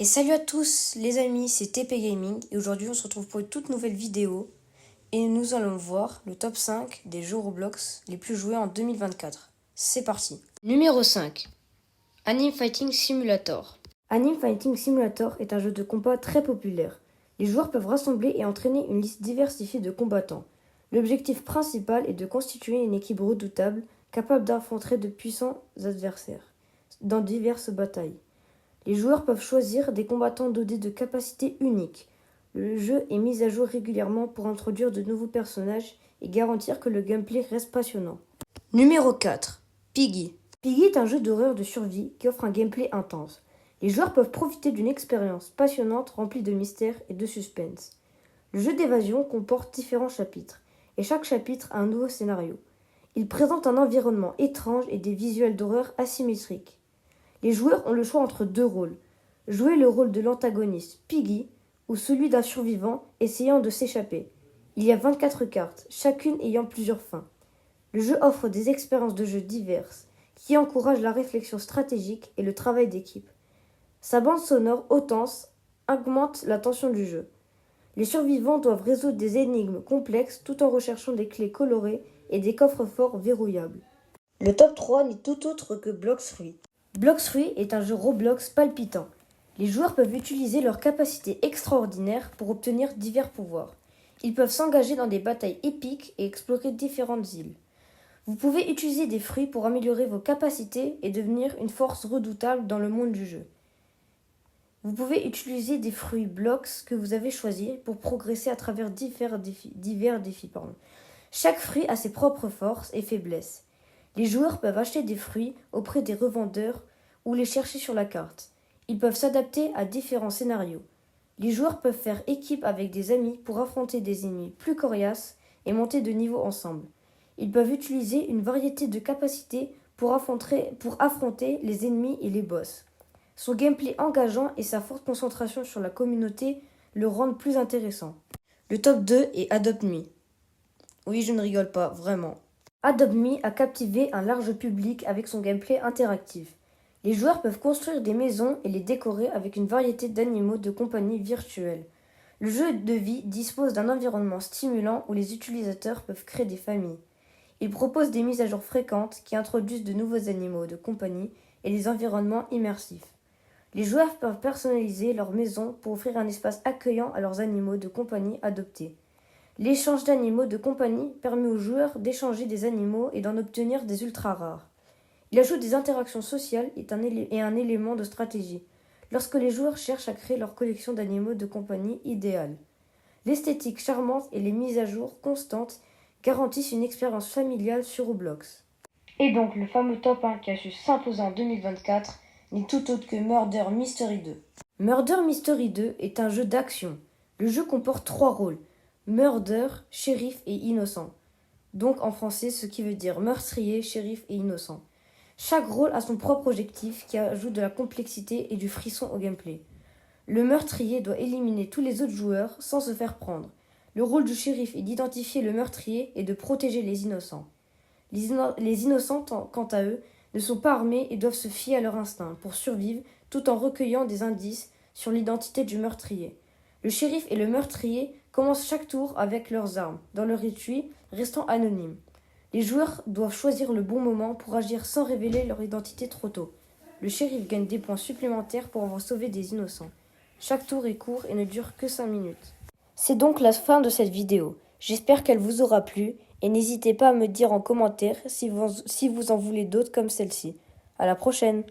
Et salut à tous les amis, c'est TP Gaming et aujourd'hui on se retrouve pour une toute nouvelle vidéo et nous allons voir le top 5 des jeux Roblox les plus joués en 2024. C'est parti. Numéro 5. Anime Fighting Simulator. Anime Fighting Simulator est un jeu de combat très populaire. Les joueurs peuvent rassembler et entraîner une liste diversifiée de combattants. L'objectif principal est de constituer une équipe redoutable capable d'affronter de puissants adversaires dans diverses batailles. Les joueurs peuvent choisir des combattants dotés de capacités uniques. Le jeu est mis à jour régulièrement pour introduire de nouveaux personnages et garantir que le gameplay reste passionnant. Numéro 4. Piggy. Piggy est un jeu d'horreur de survie qui offre un gameplay intense. Les joueurs peuvent profiter d'une expérience passionnante remplie de mystères et de suspense. Le jeu d'évasion comporte différents chapitres, et chaque chapitre a un nouveau scénario. Il présente un environnement étrange et des visuels d'horreur asymétriques. Les joueurs ont le choix entre deux rôles. Jouer le rôle de l'antagoniste, Piggy, ou celui d'un survivant essayant de s'échapper. Il y a 24 cartes, chacune ayant plusieurs fins. Le jeu offre des expériences de jeu diverses, qui encouragent la réflexion stratégique et le travail d'équipe. Sa bande sonore intense augmente la tension du jeu. Les survivants doivent résoudre des énigmes complexes tout en recherchant des clés colorées et des coffres-forts verrouillables. Le top 3 n'est tout autre que Blox Fruit. Blox Fruit est un jeu Roblox palpitant. Les joueurs peuvent utiliser leurs capacités extraordinaires pour obtenir divers pouvoirs. Ils peuvent s'engager dans des batailles épiques et explorer différentes îles. Vous pouvez utiliser des fruits pour améliorer vos capacités et devenir une force redoutable dans le monde du jeu. Vous pouvez utiliser des fruits Blox que vous avez choisis pour progresser à travers divers défis. Chaque fruit a ses propres forces et faiblesses. Les joueurs peuvent acheter des fruits auprès des revendeurs ou les chercher sur la carte. Ils peuvent s'adapter à différents scénarios. Les joueurs peuvent faire équipe avec des amis pour affronter des ennemis plus coriaces et monter de niveau ensemble. Ils peuvent utiliser une variété de capacités pour affronter les ennemis et les boss. Son gameplay engageant et sa forte concentration sur la communauté le rendent plus intéressant. Le top 2 est Adopt Me. Oui, je ne rigole pas, vraiment. Adopt Me a captivé un large public avec son gameplay interactif. Les joueurs peuvent construire des maisons et les décorer avec une variété d'animaux de compagnie virtuels. Le jeu de vie dispose d'un environnement stimulant où les utilisateurs peuvent créer des familles. Il propose des mises à jour fréquentes qui introduisent de nouveaux animaux de compagnie et des environnements immersifs. Les joueurs peuvent personnaliser leur maison pour offrir un espace accueillant à leurs animaux de compagnie adoptés. L'échange d'animaux de compagnie permet aux joueurs d'échanger des animaux et d'en obtenir des ultra rares. Il ajoute des interactions sociales et un élément de stratégie, lorsque les joueurs cherchent à créer leur collection d'animaux de compagnie idéale. L'esthétique charmante et les mises à jour constantes garantissent une expérience familiale sur Roblox. Et donc le fameux top 1 qui a su s'imposer en 2024 n'est tout autre que Murder Mystery 2. Murder Mystery 2 est un jeu d'action. Le jeu comporte 3 rôles. Murder, shérif et innocent. Donc en français, ce qui veut dire meurtrier, shérif et innocent. Chaque rôle a son propre objectif qui ajoute de la complexité et du frisson au gameplay. Le meurtrier doit éliminer tous les autres joueurs sans se faire prendre. Le rôle du shérif est d'identifier le meurtrier et de protéger les innocents. Les innocents, quant à eux, ne sont pas armés et doivent se fier à leur instinct pour survivre tout en recueillant des indices sur l'identité du meurtrier. Le shérif et le meurtrier commencent chaque tour avec leurs armes, dans leur étui, restant anonymes. Les joueurs doivent choisir le bon moment pour agir sans révéler leur identité trop tôt. Le shérif gagne des points supplémentaires pour avoir sauvé des innocents. Chaque tour est court et ne dure que 5 minutes. C'est donc la fin de cette vidéo. J'espère qu'elle vous aura plu et n'hésitez pas à me dire en commentaire si vous en voulez d'autres comme celle-ci. À la prochaine!